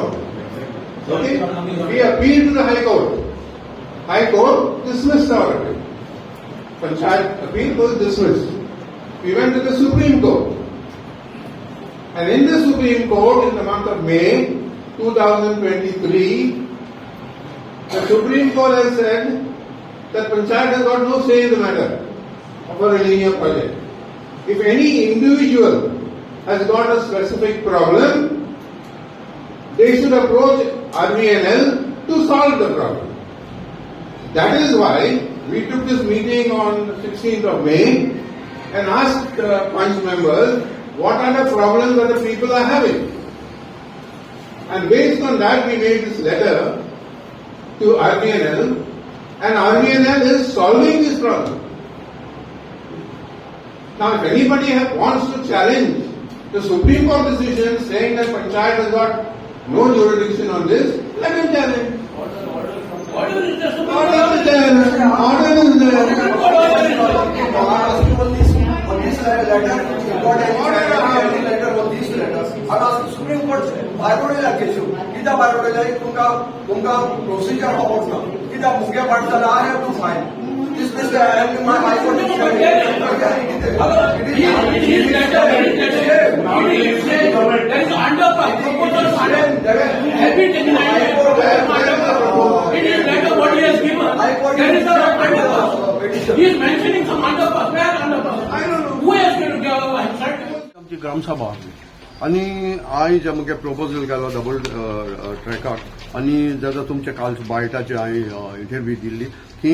from it. Okay? We appealed to the High Court. High Court dismissed our appeal. Panchayat appeal was dismissed. We went to the Supreme Court. And in the Supreme Court, in the month of May 2023, the Supreme Court has said that Panchayat has got no say in the matter of a linear project. If any individual has got a specific problem, they should approach RVNL to solve the problem. That is why we took this meeting on the 16th of May and asked Punch members what are the problems that the people are having. And based on that, we made this letter to RVNL, and RVNL is solving this problem. Now, if anybody wants to challenge the Supreme Court decision saying that Panchayat has got no jurisdiction on this, let him challenge. Order is there. Order is there. Order is there. Supreme Court बायकोडेला Keshav कित्याक बायकोडेला तुमका procedure खबर ना कित्याक मुगे पाडटला I have to file this this my high court आमची ग्रामसभा आनी आयज मुगे प्रपोजल केलो डबल ट्रॅकाक आनी जाता तुमचे काल बायटाचे हांवें इंटरव्यू दिल्ली की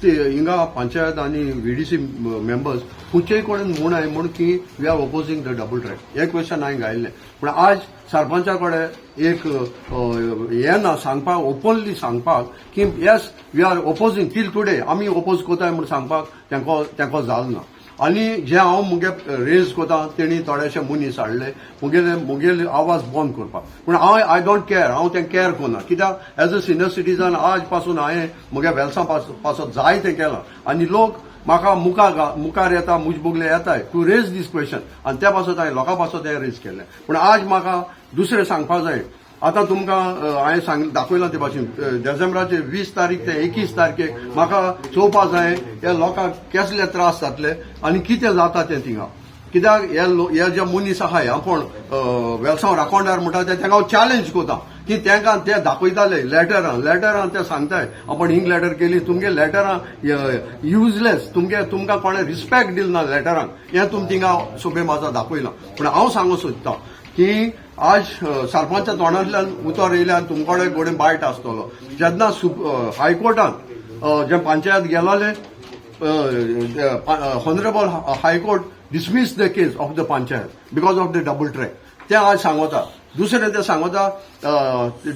हिंगा पंचायत आनी व्हीडीसी मेंबर्स खंयचेय कडेन म्हूण हांवें म्हूण की we are opposing the double track हे क्वेश्चन हांवें घायल्लें पूण आज सरपंचा कडेन एक हें ना सांगपाक ओपनली सांगपाक की yes we are opposing till today आमी ओपोज कोताय म्हूण सांगपाक तेंको जाल ना आनी जे हांव मुगे रेज कोता तेणी थोडेशे मनीस हाडले मुगेले आवाज बंद करपाक पूण आय डोंट केअर हांव तें केअर कोना कित्याक एज अ सिनियर सिटीजन आज पासून हांवें मुगे वेल्सां पासून जाय तें केलां आनी लोक म्हाका मुखार येता मुजबुगले येताय टू रेज दीस क्वेश्चन आनी त्या पासून हांवें लोकां पासून तें रेज केलें पूण आज म्हाका दुसरें सांगपाक जाय आतां तुमकां हांवें दाखयलां ते भाशेन डिसेंबराचे 20 तारीख ते 21 तारखेक म्हाका चोवपाक जाय हे लोकांक कसले त्रास जातले आनी कितें जाता तें थिंगा कित्याक हे जे मनीस आहाय आपण वेलसांव राखोंडार म्हणटा ते तांकां हांव चॅलेंज कोता की तांकां ते दाखयताले लेटरां ते सांगताय आपण हिंग लेटर केली तुमगे लेटरां युजलेस तुमकां कोणें रिस्पेक्ट दिलना लेटरांक हें तुमी थिंगा सोबे म्हाजो दाखयलां पूण हांव सांगूंक सोदतां की आज सरपंचा तोंडांतल्यान उतर येयल्यान तुमकोडे गोडे बायट आसतलो जेन्ना हायकोर्टान जे पंचायत गेलोले honourable high court dismiss the case of the panchayat because of the double track. ते आज सांगोता दुसरे ते सांगोता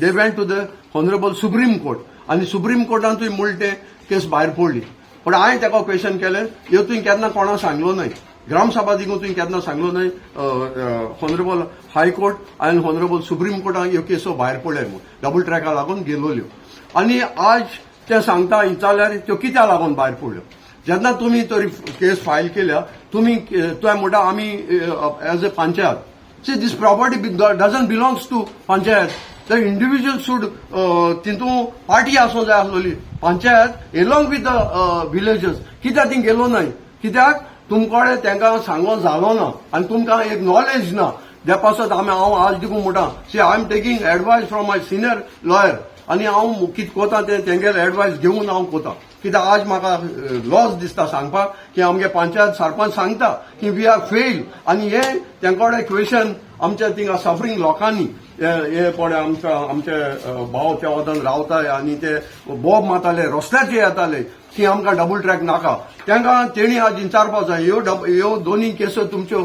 they went to the honorable Supreme Court आणि सुप्रीम कोर्टान तुवें मुळटे केस भायर पडली पण हांवें ताका क्वेश्चन केलें ह्यो तुवें केन्ना कोणाक सांगलो न्हय ग्रामसभा दिकून तुवें केन्ना सांगलो न्हय हॉनरेबल हायकोर्ट आनी हॉनरेबल सुप्रीम कोर्टान ह्यो केसो भायर पडले म्हूण डबल ट्रॅका लागून गेलोल्यो आनी आज ते सांगता जाल्यार त्यो कित्याक लागून भायर पडल्यो जेन्ना तुमी तरी केस फायल केल्या तुमी म्हणटा आमी as a panchayat see this property doesn't belongs to panchayat the individual should तितून पार्टी आसूंक जाय आसलोली panchayat along with the villagers कित्याक ती गेलो न्हय कित्याक तुमकोडे तांकां सांगोन जालो ना आनी तुमकां एक नॉलेज ना त्या पासत हांव आज देखून म्हणटा see I am taking advice from my senior lawyer आनी हांव कितें कोता तें तेंगेले एडवायस घेवन हांव कोता कित्याक आज म्हाका लॉस दिसता सांगपाक की आमगे पंचायत सरपंच सांगता की वी आर फेल आनी हे तेंकोडे क्वेश्चन आमच्या थिंगा सफरींग लोकांनी हे पळय आमचे भाव त्या वतान रावताय आनी ते बोब मारताले रस्त्याचेर येताले की आमकां डबल ट्रॅक नाका तांकां तेणी आज विचारपाक जाय ह्यो दोनूय केसो तुमच्यो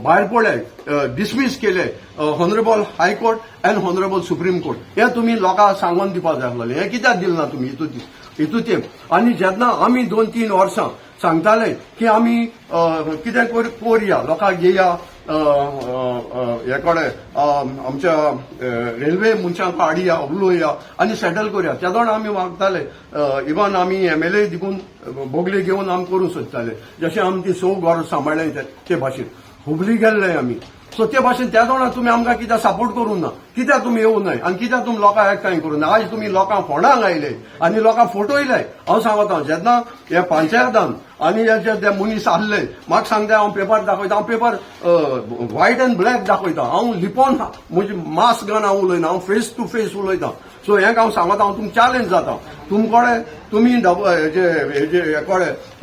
भायर पडले डिसमीस केले honourable high court and honourable supreme court हे तुमी लोकांक सांगोन दिवपाक जाय आसलें हे कित्याक दिलें ना तुमी हितून आनी जेन्ना आमी 2-3 वर्सां सांगताले की आमी कितें कोरया लोकांक घेया हे कडेन आमच्या रेल्वे मनशांक हाडया उलोवया आनी सेटल करया त्या दोन आमी वागताले इवन आमी MLA देखून बोगले घेवन आमी करूंक सोदताले जशें आमी ती 100 घरां सांबाळ्ळें ते भाशेन हुबली गेल्ले आमी सो ते भाशेन त्या दोना तुम्ही आमकां कित्याक सपोर्ट करूं ना, कित्याक तुमी येवं न्हय आनी कित्याक तुमी लोकांक एकठांय करूं ना. आज तुमी लोकांक फोंडांक आयले आनी लोकांक फटयले. हांव सांगता जेन्ना हे पंचायतान आनी हे जे मनीस आहले म्हाका सांगता हांव पेपर दाखयता, हांव पेपर व्हायट एंड ब्लॅक दाखयता, हांव लिपोन म्हणजे मास्क घालून हांव उलयना, हांव फेस टू फेस उलयता. सो हें हांव सांगता, हांव तुमकां चॅलेंज जाता. तुमकडे तुम्ही हेजे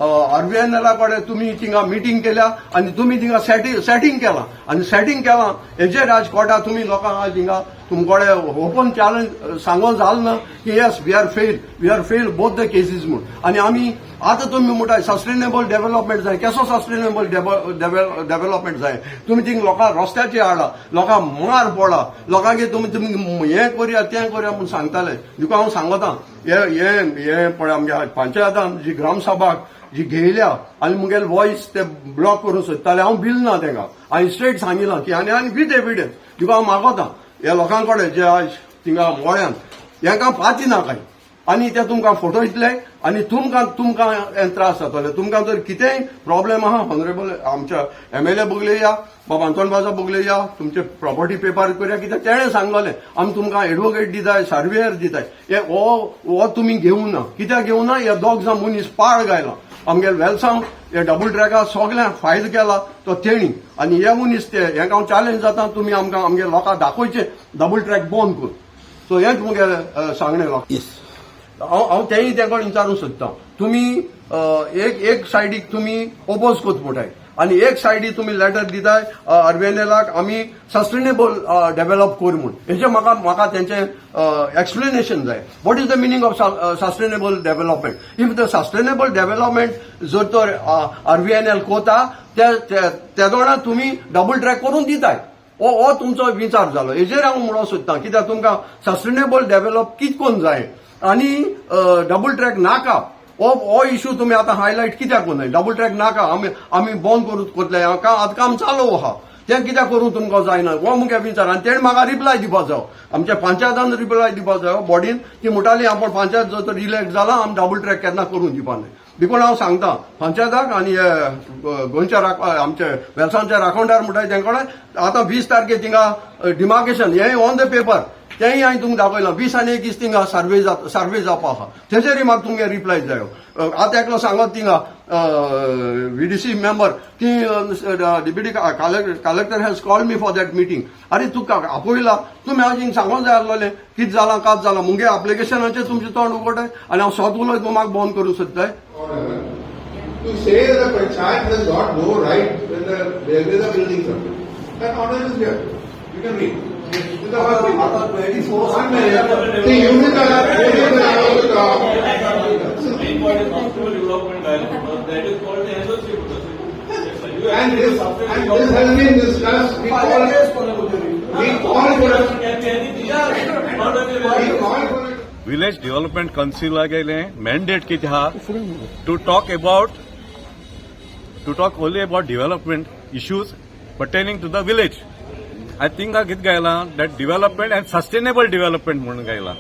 आरबीआयएनएला कडेन तुमी थिंगा मिटींग केल्या आनी तुमी थिंगा सेटिंग केलां आनी सेटिंग केलां हेजे राजकोटा तुमी लोकांक थिंगा तुमकडे ओपन चॅलेंज सांगून जालें ना की yes we are fail both the cases म्हूण. आनी आमी आतां तुमी म्हणटाय सस्टेनेबल डेव्हलपमेंट जाय. कसो सस्टेनेबल डेव्हलपमेंट जाय? तुमी थिंग लोकांक रस्त्याचेर हाडा, लोकांक मार पडा, लोकांक तुमी हें करया तें करया म्हूण सांगताले. देखून हांव सांगता हे पळय आमच्या पंचायतान जी ग्रामसभाक जी घेयल्या आनी मुगेल वॉयस ते ब्लॉक करूंक सोदताले, हांव भिल ना तेंका. हांवें स्ट्रेट सांगिलां की आनी विथ एविडन्स. देखून हांव मागता ह्या लोकां कडेन जे आज थिंगा मोळ्यान हेंकां पाती नाकाय आनी ते तुमकां फटयतले आनी तुमकां त्रास जातले. तुमकां जर कितेंय प्रॉब्लेम आहा ऑनरेबल आमच्या एमएलए बोगले या, बाबा अंतोणबाजा बोगले या, तुमचे प्रॉपर्टी पेपर करया, कित्याक तेणें सांगलें आमी तुमकां एडवोकेट दिताय, सर्वेयर दिताय. हे हो तुमी घेवं ना. कित्याक घेवं ना? हे दोग जाण मनीस पाळ गायला. आमगे वेलसांव हे डबल ट्रॅका सगळ्यांक फायदो केला तो तेणी आनी हे मनीस ते हेका हांव चॅलेंज जाता तुमी आमकां आमगे लोकांक दाखोवचे डबल ट्रॅक बंद कर. सो हेंच मुगे सांगणें हांव तेंय तेका विचारूंक सोदतां. तुमी एक सायडीक तुमी ओपोज कोत म्हणटाय आनी एक सायडीक तुमी लेटर दिताय आरबीआयएनएलाक आमी सस्टेनेबल डेव्हलप कर म्हूण. हेजें म्हाका तेंचें एक्सप्लेनेशन जाय. What is the meaning of sustainable development? If the sustainable development जर तर आरबीआयएनएल कोता त्या दोना तुमी डबल ट्रॅक करून दिताय. हो तुमचो विचार जालो. हेजेर हांव म्हणूंक सोदतां कित्याक तुमकां सस्टेनेबल डेव्हलप कितकोन जाय आनी डबल ट्रॅक नाका हो इश्यू तुम्ही आता हायलायट कित्याक कोन्नाय? डबल ट्रॅक नाका आमी बंद करूं कोतले. आतां काम चालू आहा तें कित्याक करूं तुमकां जायना हो मुगे विचार. आनी तेणें म्हाका रिप्लाय दिवपाक जायो, आमच्या पंचायतान रिप्लाय दिवपाक जायो बॉडीन. ती म्हणटाली आपण पंचायत जर तर इलेक्ट जाला आमी डबल ट्रॅक केन्ना करूं दिवपा न्हय. देखून हांव सांगता पंचायताक आनी गोंयच्या आमचे वेलसांवच्या राखणदार म्हणटाय तेंकडे आतां 20 तारखेक थिंगा डिमार्केशन हें ऑन द पेपर तेंय हांवें तुमकां दाखयलां. 20 आनी 21 थिंगा सर्वे जावपा आहा. तेजेरय म्हाका तुमगे रिप्लाय जायो. आतां एकलो सांगत थिंगा व्हीडीसी मेंबर ती deputy collector has called me for that meeting. अरे तुका आपयला तुमी हांव थिंग सांगोंक जाय आसलोलें कितें जालां कात जालां. मुगे एप्लिकेशनाचेर तुमचें तोंड उगडटाय आनी हांव स्वत उलयत म्हाका बंद करूंक सोदताय. To say that the panchayat has got no right when there is a building permit. That order is there. You can read. आता 24 See, you will allow to talk. Main point is optimal development guidelines. That is called the SOC process. And this has been discussed. We call for it. Can be anything. Not only We call for it. Village development काउन्सिला गेलें mandate कितें आहा to talk only about development issues pertaining to the village. I think कितें गायलां that development and sustainable development म्हणून गायलां.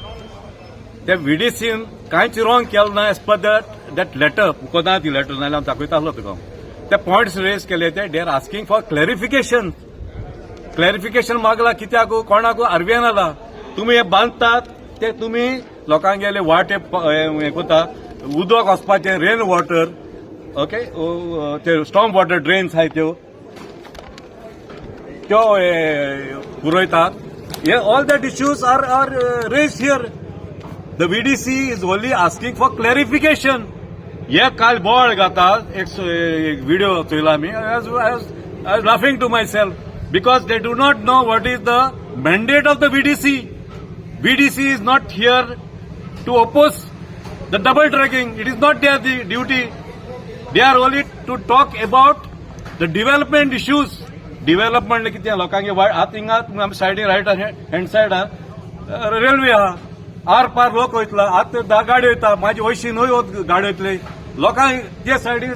त्या व्हीडीसीन कांयच रॉंग केलें ना एज पर दॅट लेटर कोना ती लेटर नाल्यार हांव दाखयता आसलो तुका. ते पॉयंट्स रेज केले ते they are asking for clarification मागला कित्याक कोणाक आरबीआयएनएला तुमी हे बांदतात ते तुमी लोकांक गेले वाटे हें कोता उदक वचपाचें रेन वॉटर ओके ते स्टॉर्म वॉटर ड्रेन्स आहाय त्यो पुरयतात. हे all that issues are raise here. The VDC is only asking for clarification. हे काल बोवाळ घातात एक व्हिडिओ चोयला आमी. I was laughing to my self because they do not know what is the mandate of the VDC. VDC is not here to oppose the double tracking. It is not their duty. They are only to talk about the development issues. Development कितें लोकांगे आत हिंगा सायडीन riot hand side railway आहा are पार लोक वयतला. आतां गाडी वयता म्हाजे वयशी न्हय वत गाडी वयतले लोकांक ते सायडीन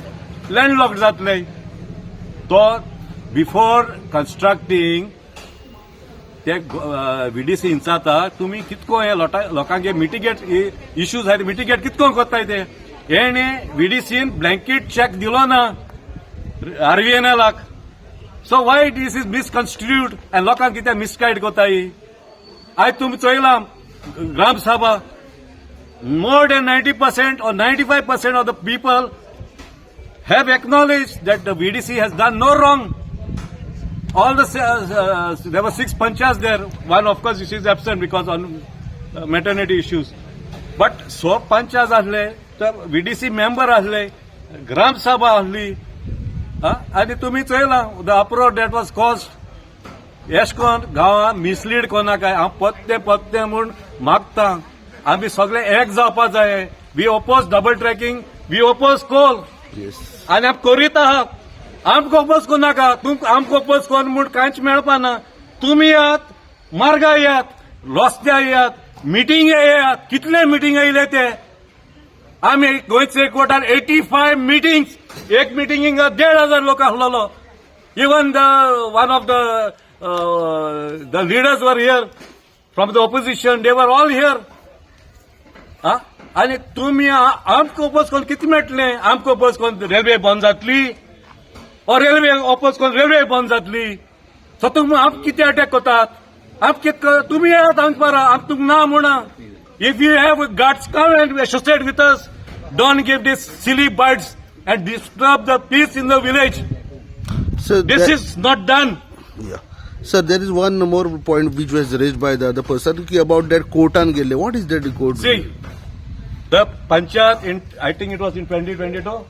लँडलॉक जातले. तो बिफोर कन्स्ट्रक्टिंग ते व्हीडीसी इंचाता तुमी कितको हे लोकांगे मिटिगेट इश्यूज आहाय मिटिगेट कितको कोत्ताय ते. हेणे व्हीडीसीन ब्लँकेट चॅक दिलो ना आरबीआयएनएलाक. So why this is misconstrued and लोकांक कित्याक misguide कोताय? आयज तुमी चोयलां ग्राम सभा, more than 90% or 95% of the people have acknowledged that the VDC has done no wrong. All the there were 6 panchayats there. One, of course, she is absent because on maternity issues. But so panchayats आसले, तर VDC member आसले, ग्राम सभा आसली, आणि तुम्ही चोयलां the uproar that was caused. येशकोन गांवां mislead कोनाकाय हांव पत्ते म्हूण मागता. आमी सगळे एक जावपा जाय. We oppose double tracking, we oppose coal, आनी आमी करीत आहात. आमकां ओपोज कोनाका, आमकां ओपोज कोन म्हूण कांयच मेळपाना. तुमी येयात, मार्गार येयात, रस्त्यार येयात, मिटींगे येयात. कितले मिटींग येयले ते? आमी गोंयचे कोर्टान 85 मिटींग्स, एक मिटींगेक 1,500 लोक आसलेलो. Even one of the leaders were here from the opposition. They were all here. आणि तुम्ही आमकां ओपोज कोन कितें मेळटलें? आमकां ओपोज कोन रेल्वे बंद जातली, और रेल्वे ओपोज कोन रेल्वे बंद जातली. सो तुमी आमकां कितें अटॅक कोतात? तुमी येयात हांगा पारा, आमकां तुमकां ना म्हणा. If you have guts, come and associate with us. Don't give these silly bites and disturb the peace in the village. So This is not done. yeah. Sir, there is one more point which was raised by the other person about that courtan gele. What is that court? See, the panchayat I think it was in 2022,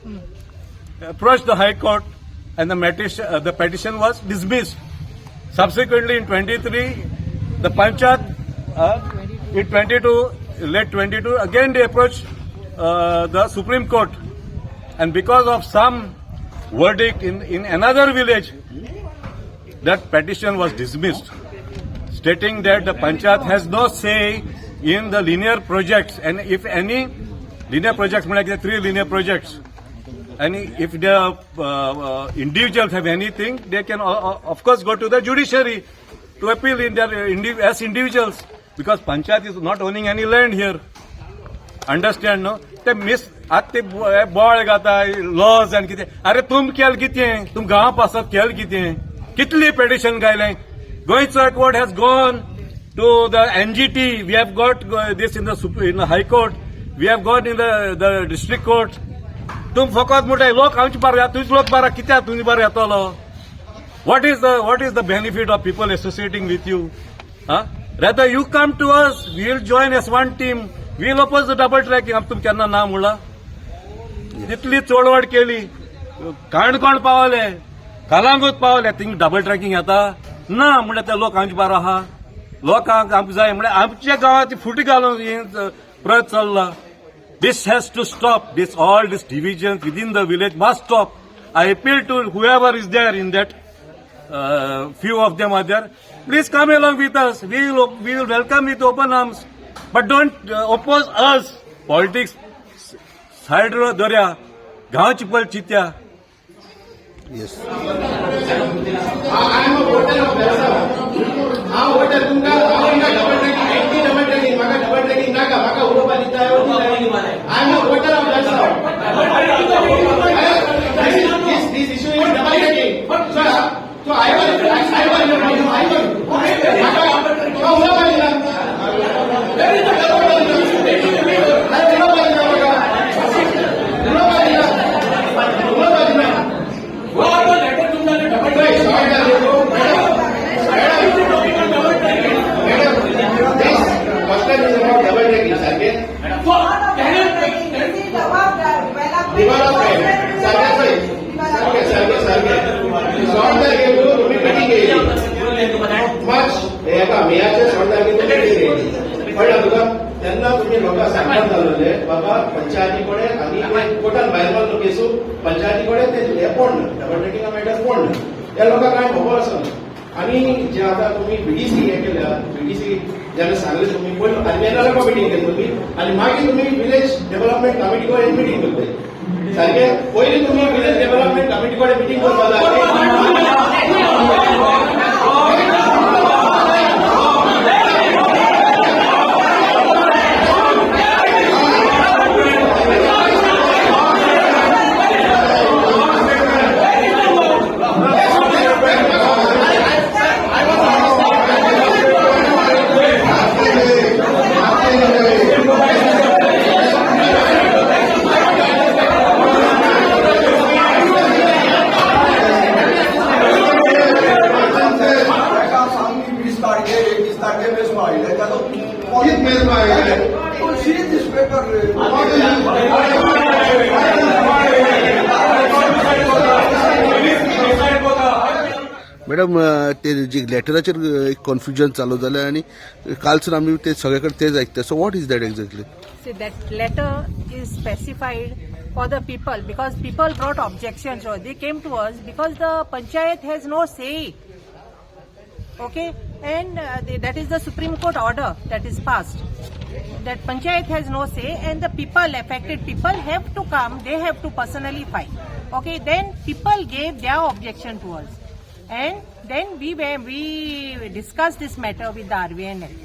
approached the High Court and the petition was dismissed. Subsequently, in 23, the panchayat, in 22, late 22, again they approached the Supreme Court, and because of some verdict in another village, that petition was dismissed, stating that the panchayat has no say in the linear projects, and if any linear projects, like the 3 linear projects, and if the individuals have anything, they can of course go to the judiciary to appeal in their as individuals, because panchayat is not owning any land here. Understand, no? ते miss आत ते बॉळ घाताय laws आनी कितें. अरे तुम केल कितें? तुम गांव पासत केल कितें? कितली पेटिशन गायलें? गोंयचो court has gone to the NGT. We have got this in the High Court. We have got in the district court. तुम फकत म्हणटाय लोक आमचे बारा येता, तुझे लोक बारा कित्याक तुझे बारा येतलो? What is the benefit of people associating with you? Rather you come to us, we will join as one team. We will oppose the double tracking. आम तुम केन्ना ना म्हणला? जितली चोडवड केली, काणकोण पावले, कलांगूट पावले, थिंग डबल ट्रॅकिंग येता ना म्हणल्यार ते लोक आमचे बारा आहा. लोकांक आमकां जाय म्हणल्यार आमच्या गांवांत फुटी घालून प्रयत्न चल्ला. This has to stop. All this divisions within the village must stop. I appeal to whoever is there in that, few of them are there. Please come along with us. We will welcome with open arms. But don't oppose us. Politics, side ro dorya, gaon chipal chitya. Yes. I am a voter of Belsa. I voter तुमका double tracking म्हाका double tracking नाका. म्हाका उलोवपा दिता. I am a voter of Belsa. This issue is double tracking. So I मेयाचे 16 तारखेक कळ्ळा तुका. तेन्ना तुम्ही लोकांक सांगपाक जालोले बाबा पंचायती कडेन आनी कोर्टान भायर मारलो केसू, पंचायती कडेन ते हे पडना, डबल ट्रॅकिंगा मॅटर पडना. त्या लोकांक कांय खबर आसना. आनी जे आतां तुमी बीडीसी हे केल्या, बीडीसी जेन्ना सांगले तुमी पयलो आनी मिटींग केली तुमी, आनी मागीर तुमी विलेज डेव्हलपमेंट कमिटी कडेन मिटींग करतले. सारकें पयलीं तुमी विलेज डेव्हलपमेंट कमिटी कडेन मिटींग करता. Please clarify. You see this paper. What is madam ते जे लेटराचेर एक कन्फ्युजन चालू जालें आनी कालसून आमी ते सगळे कडेन तेच आयकता so what is that exactly See, that letter is specified for the people because people brought objections or they came to us because the panchayat has no say. Okay, and that is the Supreme Court order that is passed. That panchayat has no say and the people, affected people have to come, they have to personally fight. Okay, then people gave their objection to us. And then we discussed this matter with the RVNL.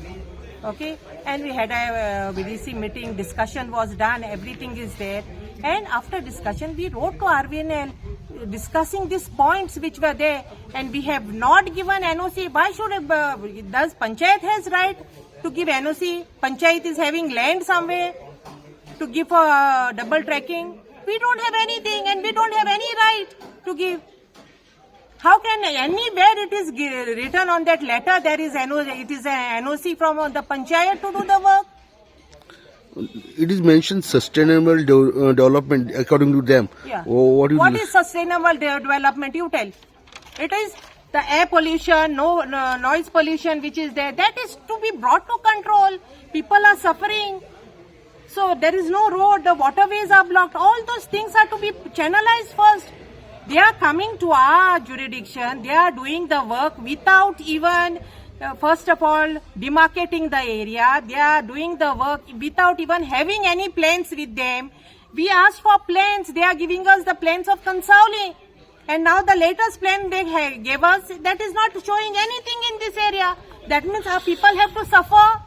Okay, and we had a VDC meeting, discussion was done, everything is there. And after discussion, we wrote to RVNL discussing these points which were there, and we have not given NOC. Why should does Panchayat has right to give NOC? Panchayat is having land somewhere to give for double tracking. We don't have anything, and we don't have any right to give. How can anywhere it is written on that letter there is it is a NOC from the Panchayat to do the work? It is mentioned sustainable development according to them. Yeah. What is sustainable development? You tell. It is the air pollution, noise pollution which is there. That is to be brought to control. People are suffering. So there is no road. The waterways are blocked. All those things are to be channelized first. They are coming to our jurisdiction. They are doing the work without even, first of all, demarcating the area. They are doing the work without even having any plans with them. We asked for plans. They are giving us the plans of Kansauli. And now the latest plan they gave us, that is not showing anything in this area. That means our people have to suffer.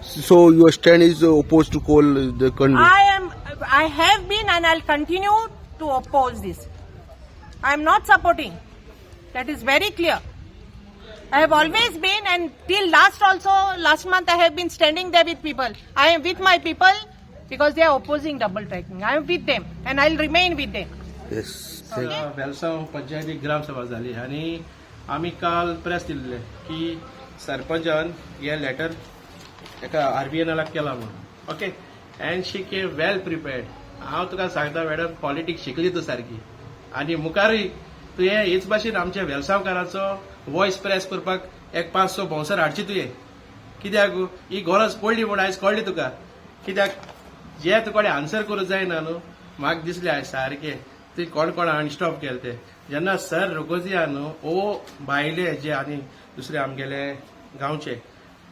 So your stand is opposed to coal the country. I have been and I'll continue to oppose this. I am not supporting. That is very clear. I have always been, and till last month I have been standing there with people. I am with my people because they are opposing double tracking. I am with them and I'll remain with them. Yes. Velsao पंचायती ग्रामसभा जाली आनी आमी काल press दिल्ले की सरपंचान हे letter एका RVNLाक केला म्हणून okay and she came well prepared हांव तुका सांगता मॅडम पॉलिटिक्स शिकली तूं सारकी आनी मुखारूय तुवें हेच भाशेन आमच्या वेलसांवकाराचो वॉयस प्रेस करपाक एक 5-6 भोंवसर हाडची तुवें कित्याक ही गरज पडली म्हूण आयज कळ्ळी तुका कित्याक जे तुकडे आन्सर करूंक जायना न्हू म्हाका दिसलें आयज सारकें तुवें कोण कोण अनस्टॉप केलें तें जेन्ना सर रोगोजिया न्हू ओ भायले जे आनी दुसरे आमगेले गांवचे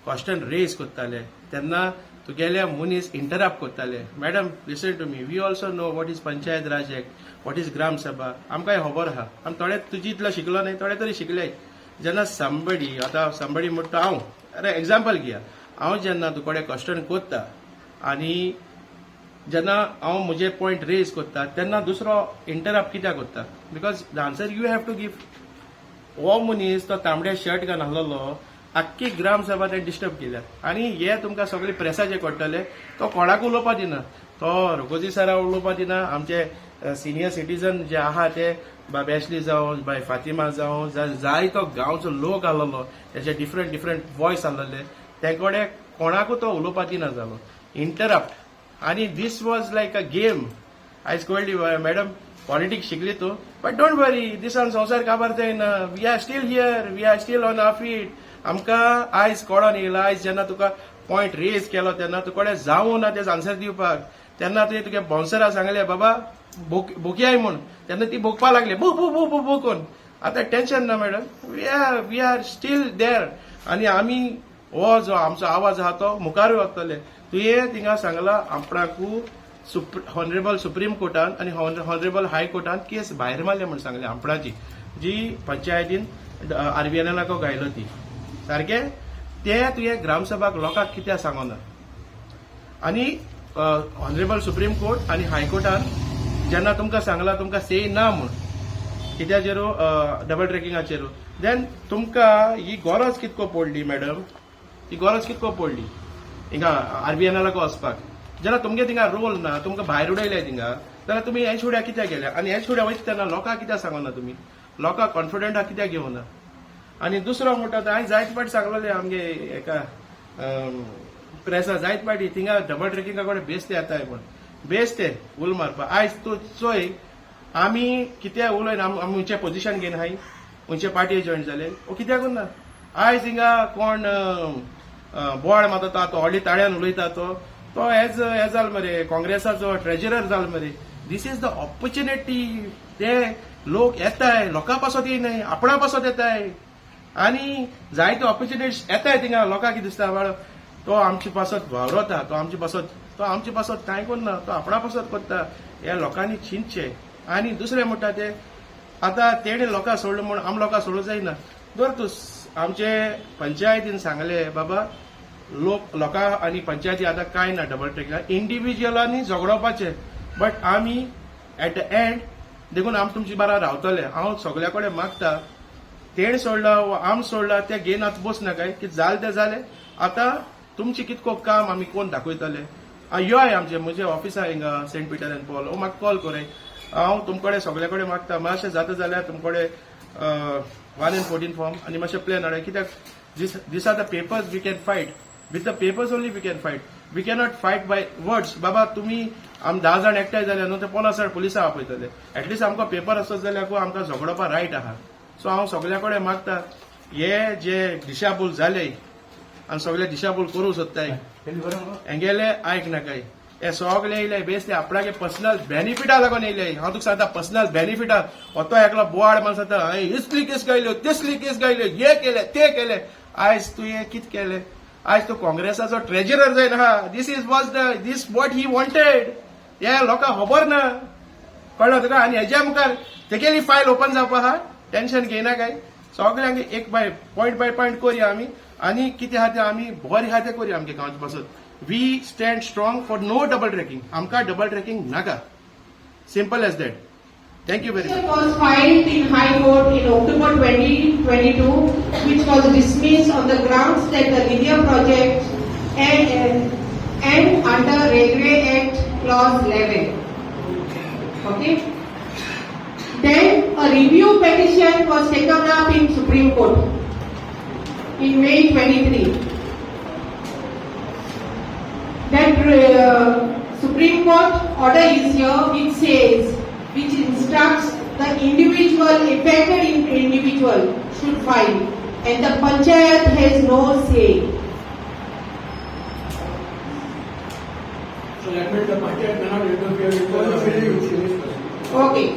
क्वेश्चन रेज करताले तेन्ना तुगेले मनीस इंटरप्ट करताले madam listen to me we also know what is panchayat raj act what is gram sabha आमकांय खबर आहा आनी थोडे तुजी इतलो शिकलो न्ही थोडे तरी शिकले जेन्ना संबडी म्हणटा हांव अरे एक्झाम्पल घेया हांव जेन्ना तुकडे क्वेश्चन करता आनी जेन्ना हांव म्हजे पॉयंट रेज करता तेन्ना दुसरो इंटरप्ट कित्याक करता because the answer you have to give हो मनीस तो तांबडे शर्ट घालून आसलेलो आख्खी ग्रामसभा ते डिस्टर्ब केल्या आनी हे तुमकां सगळे प्रेसाचे कळटले तो कोणाक उलोवपा दिना तो रोगोजी सरा उलोवपा दिना आमचे सिनियर सिटीजन जे आहा ते बाय बेशली जावं बाय फातिमा जावं जाय तो गांवचो लोक आसलेलो तेचे डिफरंट वॉयस आसलेले ते कडेन कोणाकूय तो उलोवपा दिना जालो इंटरप्ट आनी दीस वॉज लायक अ गेम आयज कळ्ळी मॅडम पॉलिटिक्स शिकली तूं बट डोंट वरी दिसान संवसार काबार जायना we are still here we are still on our feet आमकां आयज कळोन येयला आयज जेन्ना तुका पॉयंट रेज केलो तेन्ना तुकडे जावं ना तेजो आन्सर दिवपाक तेन्ना तुवें तुगे बॉन्सरा सांगलें बाबा भुकयाय म्हूण तेन्ना ती भुकपा लागली बू बू बू बू बू कोण आतां टेन्शन ना मॅडम वी आर स्टील देर आनी आमी हो जो आमचो आवाज आहा तो मुखारूय वतले तुवें थिंगा सांगला आपणाकू हॉनरेबल सुप्रीम कोर्टान आनी हॉनरेबल हाय कोर्टान केस भायर मारले म्हूण सांगले आपणाची जी पंचायतीन RVNLाक गायलो ती सारखे ते तुवें ग्रामसभाक लोकांक कित्याक सांगना आनी ऑनरेबल सुप्रीम कोर्ट आनी हायकोर्टान जेन्ना तुमकां सांगला तुमकां से ना म्हूण कित्याचेरू डबल ट्रॅकिंगाचेरू देन तुमकां ही गरज कितको पडली मॅडम ही गरज कितको पडली हिंगा RVNLाक वचपाक जेन्ना तुमगे थिंगा रोल ना तुमकां भायर उडयले थिंगा जाल्यार तुमी हेच फुड्या कित्याक गेले आनी हेच फुड्या वयता तेन्ना लोकांक कित्याक सांगना तुमी लोकांक कॉन्फिडंटा कित्याक घेवना आनी दुसरो म्हणटा हांवें जायते फावट सांगलोलें आमगे एका प्रेसा जायत पाटी थिंगा डबल ट्रेकिंगा कडेन बेस्ते येताय म्हण बेस्ते उल मारपा आयज तूं चोय आमी कित्या उलयन आमी खंयचें पोजिशन घेवन हाय खंयचे पार्टी जॉयन जाले ओ कित्याक ना आयज हिंगा कोण बोवाळ मारता तो व्हडली ताळ्यान उलयता तो हे जाल मरे काँग्रेसाचो ट्रेजरर जाल मरे दिस इज द ऑपॉर्च्युनिटी ते लोक येताय लोकां पासत येयनाय आपणा पासत येताय आनी जायते ऑपॉर्च्युनिटीज येताय थिंगा लोकांक कितें दिसता बाळ तो आमचे पासत वावरता तो आमचे पासत कांय करना तो आपणा पासत करता हे लोकांनी चिंतचे आनी दुसरें म्हणटा ते आतां तेणे लोकां सोडलो म्हूण आम लोकां सोडूंक जायना दर तूं आमचे पंचायतीन सांगले बाबा लोकां आनी पंचायती आतां कांय ना डबल ट्रेकिंगा इंडिव्हिज्युअलांनी झगडोवपाचे बट आमी एट द एंड देखून आमी तुमची बारा रावतले हांव सगळ्या कडेन मागता तेण सोडला वा आम सोडला ते घेवन आतां बस नाकाय कितें जालें तें जालें आतां तुमचें कितको काम आमी कोण दाखयतले योय आमचे म्हजे ऑफिसा हिंगा सेंट पिटर एंड पॉल म्हाका कॉल कोराय हांव तुमचे कडेन सगळे कडेन मागता मातशें जाता जाल्यार तुमचे कडेन 1-14 फॉर्म आनी मातशें प्लॅन हाडा कित्याक this are the papers we can fight with the papers only we can fight we cannot fight by words बाबा तुमी आम 10 जाण एकठांय जाल्यार न्हू ते 50 जाण पुलिसां आपयतले एटलिस्ट आमकां पेपर आसत जाल्यार आमकां झगडोवपा रायट आहा सो हांव सगळ्या कडेन मागता हे जे दिशाभूल जाले आनी सगळे दिशाभूल करूंक सोदताय हेंगेले आयक नाकाय हे सगळे येयले बेस्ट आपणागे पर्सनल बेनिफिटा लागून येयले हांव तुका सांगता पर्सनल बेनिफिटा होतो एकलो बोवाळ माणूस जाता हांवें इसली केस गायल्यो तिसली केस गायल्यो हे केले ते केले आयज तुवें कितें केलें आयज तूं काँग्रेसाचो ट्रेजरर जायन आहा दीस वॉट ही वॉन्टेड हे लोकांक खबर ना कळ्ळें तुका आनी हेज्या मुखार तेगेली फायल ओपन जावपा आहा टेन्शन घेयना काय सगळ्यांक एक बाय पॉयंट करया आमी आनी कितें आहा तें आमी बरें आहा तें करया आमगे गांवचे पासत we stand strong for no double tracking आमकां डबल ट्रेकिंग नाका simple as that thank you very much was filed in High Court in October 2022, which was dismissed on the grounds that the Lydia project and under Railway Act Clause 11. Okay. Then a review petition was taken up in Supreme Court in May 23. That Supreme Court order is here, which instructs the affected individual should file, and the panchayat has no say. So that means the panchayat cannot interfere with the Okay.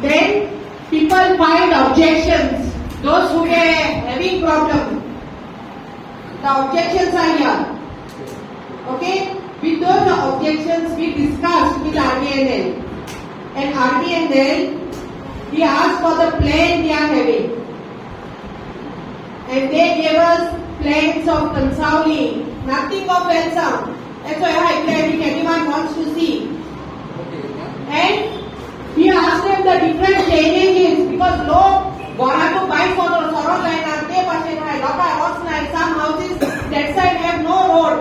Then people filed objections. Those who were having problem, the objections are here. Okay. With those objections, we discussed with RBNL. And RBNL, we asked for the plan they are having. And they gave us plans of consolidating, nothing of ransom. That's why I said if anyone wants to see. And we asked them the different drainages because low Goratu buy for the Soros line and they passion high, Loka roads line, some houses that side have no road.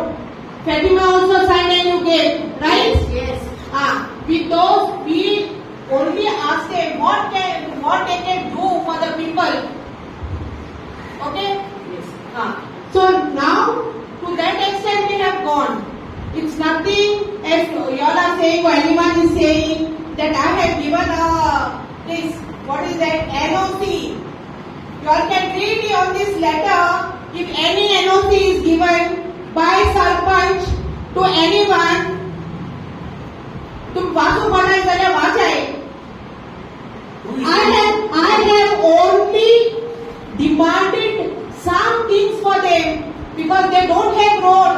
Fatima also signed and you gave, right? Yes. With those, we only asked them what they can do for the people. Okay? Yes. So now, to that extent we have gone. It's nothing as you all are saying or anyone is saying that I have given this, what is that, NOC. You all can read on this letter if any NOC is given by Sarpanch to anyone. तुम वाचू पडाय जाल्यार वाचाय. I have only demanded some things for them because they don't have road.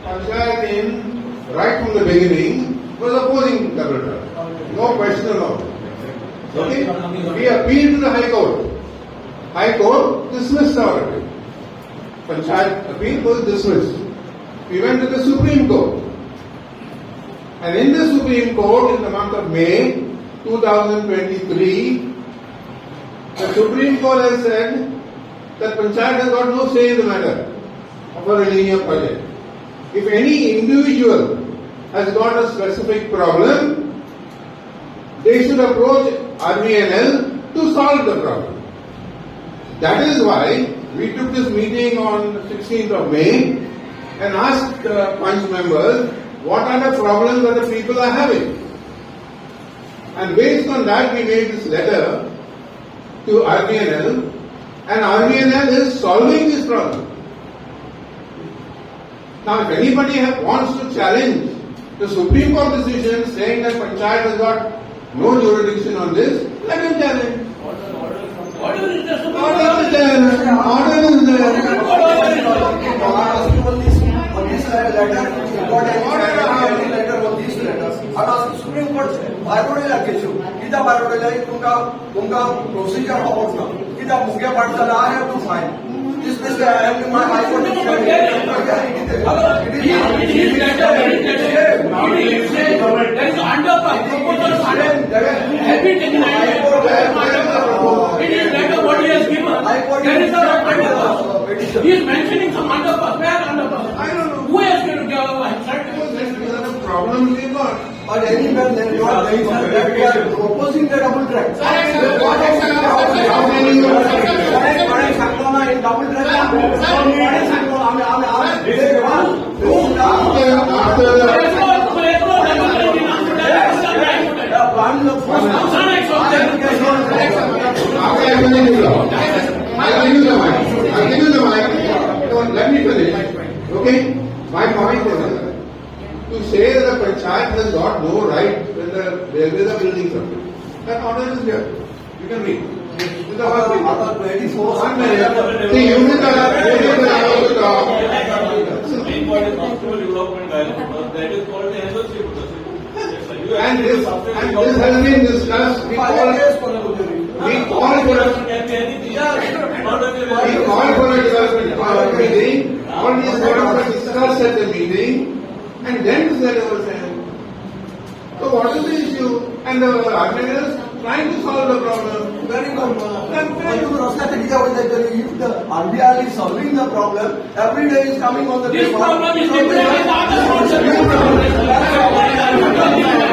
Panchayat right from the beginning was opposing double track. No question about it. Okay? We appealed to the High Court. High Court dismissed our appeal. Panchayat appeal was dismissed. We went to the Supreme Court. And in the Supreme Court, in the month of May 2023, the Supreme Court has said that Panchayat has got no say in the matter of a linear project. If any individual has got a specific problem, they should approach RBNL to solve the problem. That is why we took this meeting on 16th of May and asked Punch members what are the problems that the people are having. And based on that, we made this letter to RVNL, and RVNL is solving this problem. Now, if anybody wants to challenge the Supreme Court decision saying that Panchayat has got no jurisdiction on this, let him challenge. Order is there. Order is there. On this letter, got any letter on these letters. I'm asking Supreme Court, बायरोडेला Keshav कित्या बायरोडेला तुमका procedure आवडत ना कित्या मुगे पाडताना I have to file this this I have to my high court He is mentioning some underpass. Where underpass? I don't know. Who has to give a These are the problems we've got. But anywhere they are proposing the double track. How can you in double track. I'll give you the mic. Let me finish. Okay? My point is to say that the Panchayat has got no right when there is a building permit. That order is there. You can read. With the whole thing. 1 minute. See, you did the talk. Main point is hospital development dialogue. That is called the SOC. And this has been discussed. We call for a development meeting. All these matters were discussed at the meeting, and then said over there. So what is the issue? And the RVNL is trying to solve the problem. Very good. If the RBI is solving the problem, every day is coming on the This paper. problem is different.